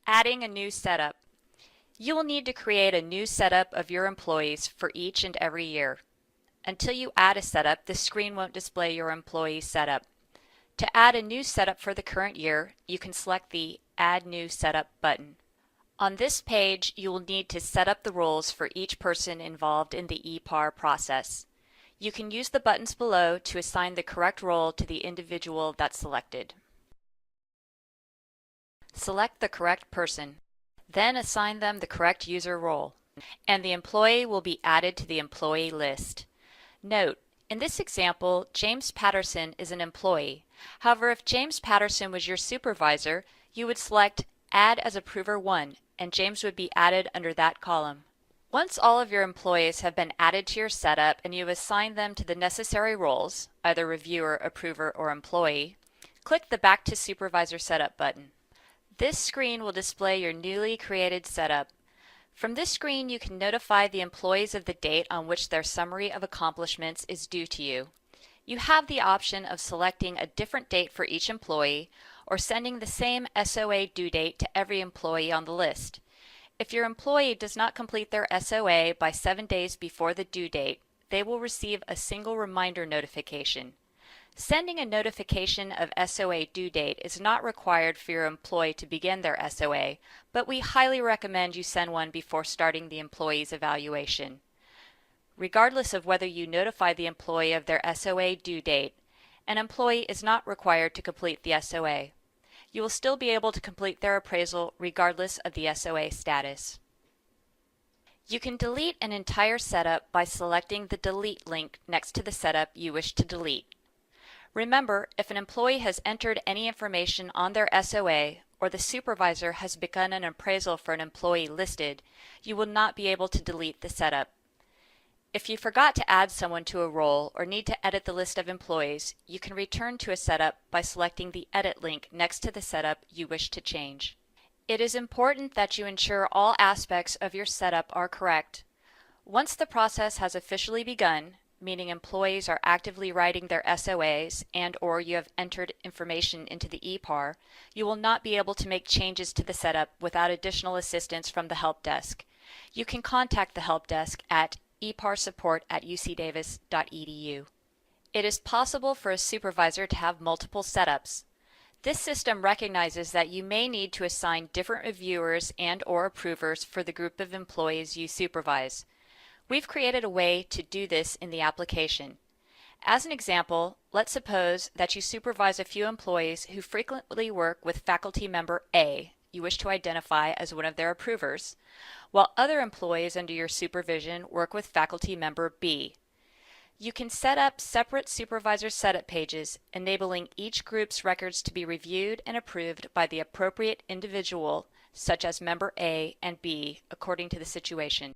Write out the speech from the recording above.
Adding a new setup. You will need to create a new setup of your employees for each and every year. Until you add a setup, the screen won't display your employee setup. To add a new setup for the current year, you can select the Add New Setup button. On this page, you will need to set up the roles for each person involved in the EPAR process. You can use the buttons below to assign the correct role to the individual that's selected. Select the correct person, then assign them the correct user role, and the employee will be added to the employee list. Note, in this example, James Patterson is an employee. However, if James Patterson was your supervisor, you would select Add as Approver 1, and James would be added under that column. Once all of your employees have been added to your setup and you have assigned them to the necessary roles, either reviewer, approver, or employee, click the Back to Supervisor Setup button. This screen will display your newly created setup. From this screen, you can notify the employees of the date on which their summary of accomplishments is due to you. You have the option of selecting a different date for each employee or sending the same SOA due date to every employee on the list. If your employee does not complete their SOA by 7 days before the due date, they will receive a single reminder notification. Sending a notification of SOA due date is not required for your employee to begin their SOA, but we highly recommend you send one before starting the employee's evaluation. Regardless of whether you notify the employee of their SOA due date, an employee is not required to complete the SOA. You will still be able to complete their appraisal regardless of the SOA status. You can delete an entire setup by selecting the Delete link next to the setup you wish to delete. Remember, if an employee has entered any information on their SOA or the supervisor has begun an appraisal for an employee listed, you will not be able to delete the setup. If you forgot to add someone to a role or need to edit the list of employees, you can return to a setup by selecting the Edit link next to the setup you wish to change. It is important that you ensure all aspects of your setup are correct. Once the process has officially begun, meaning employees are actively writing their SOAs and/or you have entered information into the EPAR, you will not be able to make changes to the setup without additional assistance from the help desk. You can contact the help desk at eparsupport@ucdavis.edu. It is possible for a supervisor to have multiple setups. This system recognizes that you may need to assign different reviewers and/or approvers for the group of employees you supervise. We've created a way to do this in the application. As an example, let's suppose that you supervise a few employees who frequently work with faculty member A, you wish to identify as one of their approvers, while other employees under your supervision work with faculty member B. You can set up separate supervisor setup pages, enabling each group's records to be reviewed and approved by the appropriate individual, such as member A and B, according to the situation.